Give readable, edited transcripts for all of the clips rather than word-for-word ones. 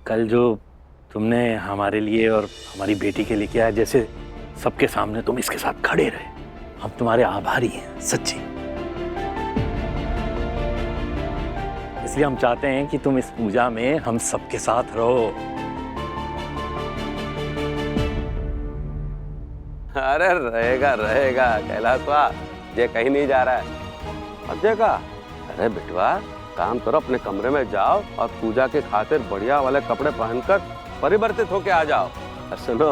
कल जो तुमने हमारे लिए और हमारी बेटी के लिए किया है, जैसे सबके सामने तुम इसके साथ खड़े रहे, हम तुम्हारे आभारी हैं सच्ची। इसलिए हम चाहते हैं कि तुम इस पूजा में हम सबके साथ रहो। अरे रहेगा रहेगा कैलाशवा, ये कहीं नहीं जा रहा है। अजय का अरे बिटवा काम करो, अपने कमरे में जाओ और पूजा के खातिर बढ़िया वाले कपड़े पहनकर परिवर्तित होके आ जाओ। और सुनो,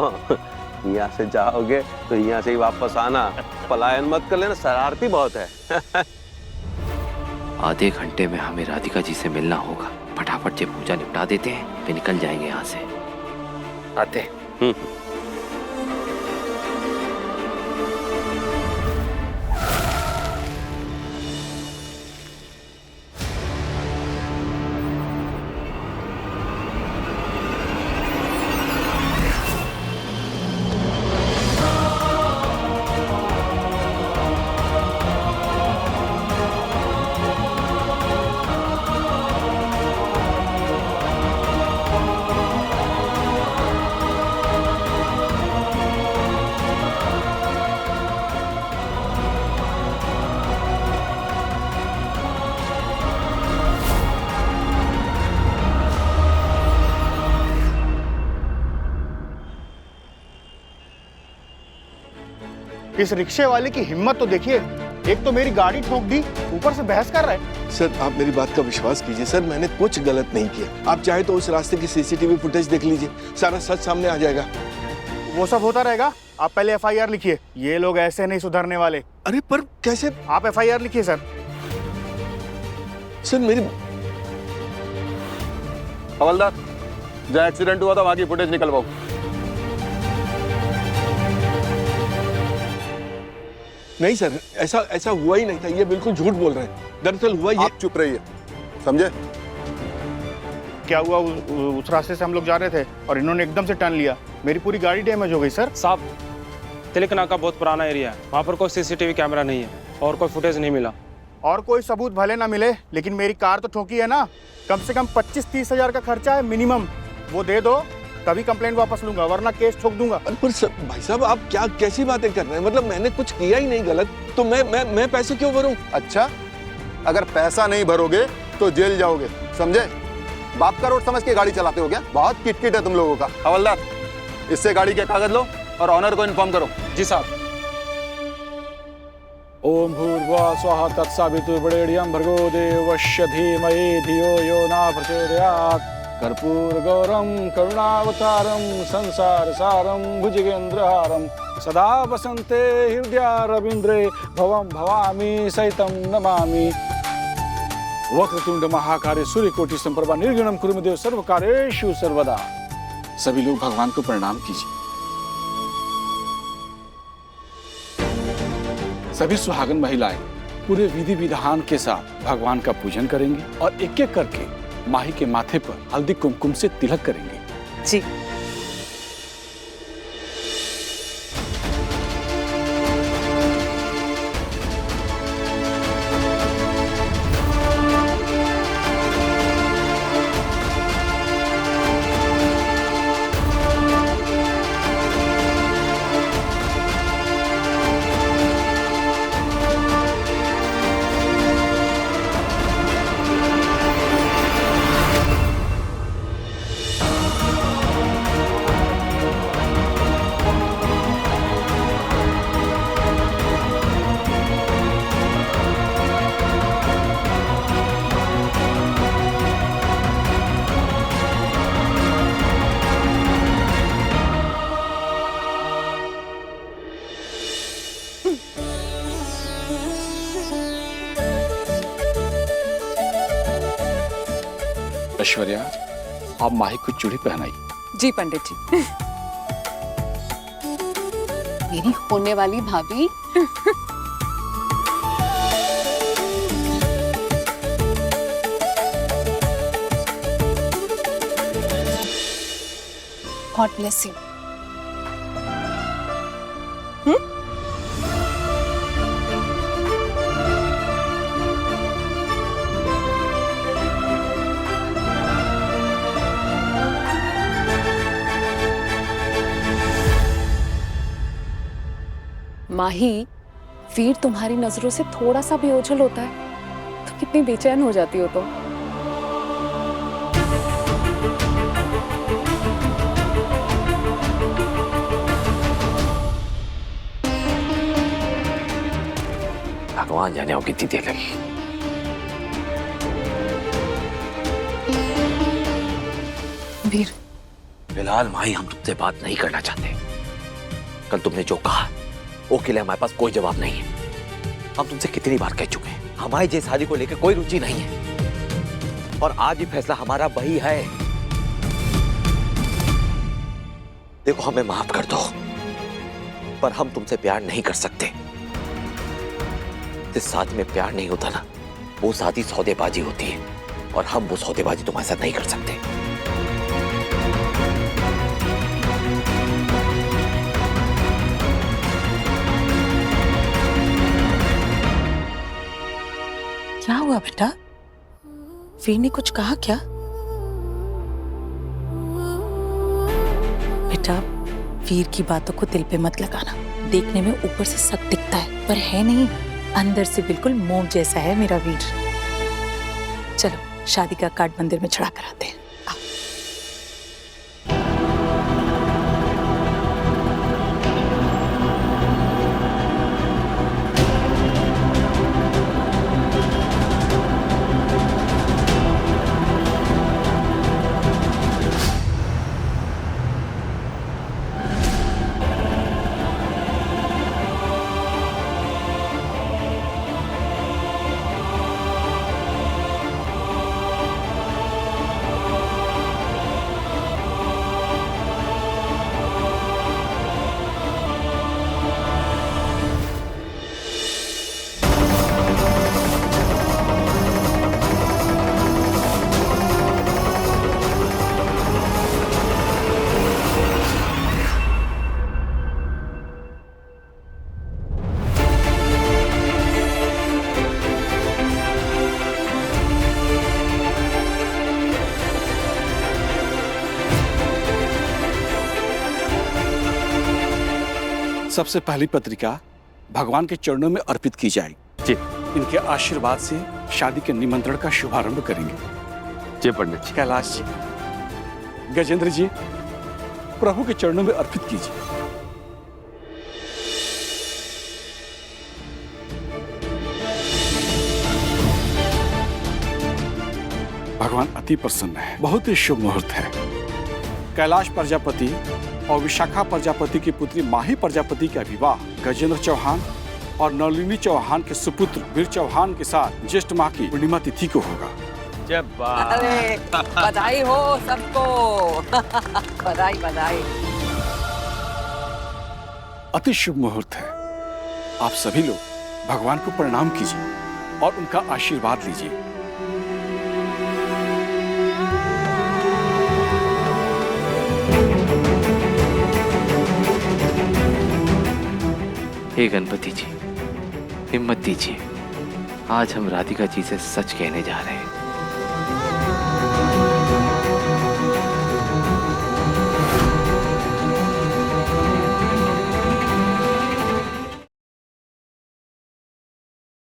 यहाँ से जाओगे तो यहाँ से ही वापस आना, पलायन मत कर लेना, शरारती बहुत है। आधे घंटे में हमें राधिका जी से मिलना होगा। फटाफट से पूजा निपटा देते हैं, फिर निकल जाएंगे यहाँ से। आते। इस रिक्शे वाले की हिम्मत तो देखिए, एक तो मेरी गाड़ी ठोक दी, ऊपर से बहस कर रहा है। सर आप मेरी बात का विश्वास कीजिए सर, मैंने कुछ गलत नहीं किया। आप चाहे तो उस रास्ते की सीसीटीवी फुटेज देख लीजिए, सारा सच सामने आ जाएगा। वो सब होता रहेगा, आप पहले एफआईआर लिखिए। ये लोग ऐसे नहीं सुधरने वाले। अरे पर कैसे? आप एफआईआर लिखिए सर। सर मेरी हवलदार, जहाँ एक्सीडेंट हुआ था वहां की फुटेज निकलवाओ। नहीं सर, ऐसा हुआ ही नहीं था, ये बिल्कुल झूठ बोल रहे हैं। दरअसल हुआ ये। आप चुप रहिए, समझे? क्या हुआ, उस रास्ते से हम लोग जा रहे थे और इन्होंने एकदम से टर्न लिया, मेरी पूरी गाड़ी डैमेज हो गई सर। साहब, तिलक नाका बहुत पुराना एरिया है, वहाँ पर कोई सीसीटीवी कैमरा नहीं है और कोई फुटेज नहीं मिला। और कोई सबूत भले ना मिले, लेकिन मेरी कार तो ठोकी है ना। कम से कम 25-30 हजार का खर्चा है मिनिमम, वो दे दो तभी कंप्लेंट वापस लूंगा, वरना केस ठोक दूंगा। पर भाई साहब आप क्या कैसी बातें कर रहे हैं? मतलब मैंने कुछ किया ही नहीं गलत, तो मैं पैसे क्यों भरूं? अच्छा, अगर पैसा नहीं भरोगे तो जेल जाओगे, समझे? बाप का रोड समझ के गाड़ी चलाते हो क्या? बहुत किटकिट है तुम लोगों का। हवलदार, इससे गाड़ी के कागज लो और ऑनर को इन्फॉर्म करो। जी साहब। ओम भूर्भुवः स्वः तत्सवितुर्वरेण्यं भर्गो देवस्य धीमहि धियो यो न प्रचोदयात्। कर्पूर गौरम करुणावतारम संसार सारम भुजगेंद्रहारम सदा वसंते हृदय रविंद्रे भवम भवामी सहितम नमामि। वक्रतुंड महाकार्य सूर्यकोटि संप्रभा निर्गुणम कुरुदेव सर्वकार्येषु सर्वदा। सभी लोग भगवान को प्रणाम कीजिए। सभी सुहागन महिलाएं पूरे विधि विधान के साथ भगवान का पूजन करेंगे और एक एक करके माही के माथे पर हल्दी कुमकुम से तिलक करेंगे। जी। ऐश्वर्या, आप माही को चूड़ी पहनाई। जी पंडित जी। मेरी होने वाली भाभी। God bless you. Mahi, Veer तुम्हारी नजरों से थोड़ा सा भी ओझल होता है तो कितनी बेचैन हो जाती हो तुम। भगवान जाने वो कितनी देर लगी। वीर, फिलहाल माही हम तुमसे बात नहीं करना चाहते। कल तुमने जो कहा वो के लिए हमारे पास कोई जवाब नहीं है। हम तुमसे कितनी बार कह चुके हैं हमारी ये शादी को लेकर कोई रुचि नहीं है और आज भी फैसला हमारा वही है। देखो हमें माफ कर दो पर हम तुमसे प्यार नहीं कर सकते। जिस शादी में प्यार नहीं होता ना वो शादी सौदेबाजी होती है और हम वो सौदेबाजी तुम्हारे साथ नहीं कर सकते। क्या हुआ बेटा? वीर ने कुछ कहा क्या? बेटा, वीर की बातों को दिल पे मत लगाना। देखने में ऊपर से सख्त दिखता है पर है नहीं, अंदर से बिल्कुल मोम जैसा है मेरा वीर। चलो शादी का कार्ड मंदिर में चढ़ा कर आते हैं। सबसे पहली पत्रिका भगवान के चरणों में अर्पित की जाएगी। जी। इनके आशीर्वाद से शादी के निमंत्रण का शुभारंभ करेंगे। जी पंडित जी। कैलाश जी, गजेंद्र जी, प्रभु के चरणों में अर्पित कीजिए। भगवान अति प्रसन्न है, बहुत ही शुभ मुहूर्त है। कैलाश प्रजापति और विशाखा प्रजापति की पुत्री माही प्रजापति का विवाह गजेंद्र चौहान और नलिनी चौहान के सुपुत्र वीर चौहान के साथ ज्येष्ठ माह की पूर्णिमा तिथि को होगा। जब अरे बधाई हो सबको। बधाई बधाई। अति शुभ मुहूर्त है। आप सभी लोग भगवान को प्रणाम कीजिए और उनका आशीर्वाद लीजिए। हे गणपति जी, हिम्मत दीजिए। आज हम राधिका जी से सच कहने जा रहे हैं।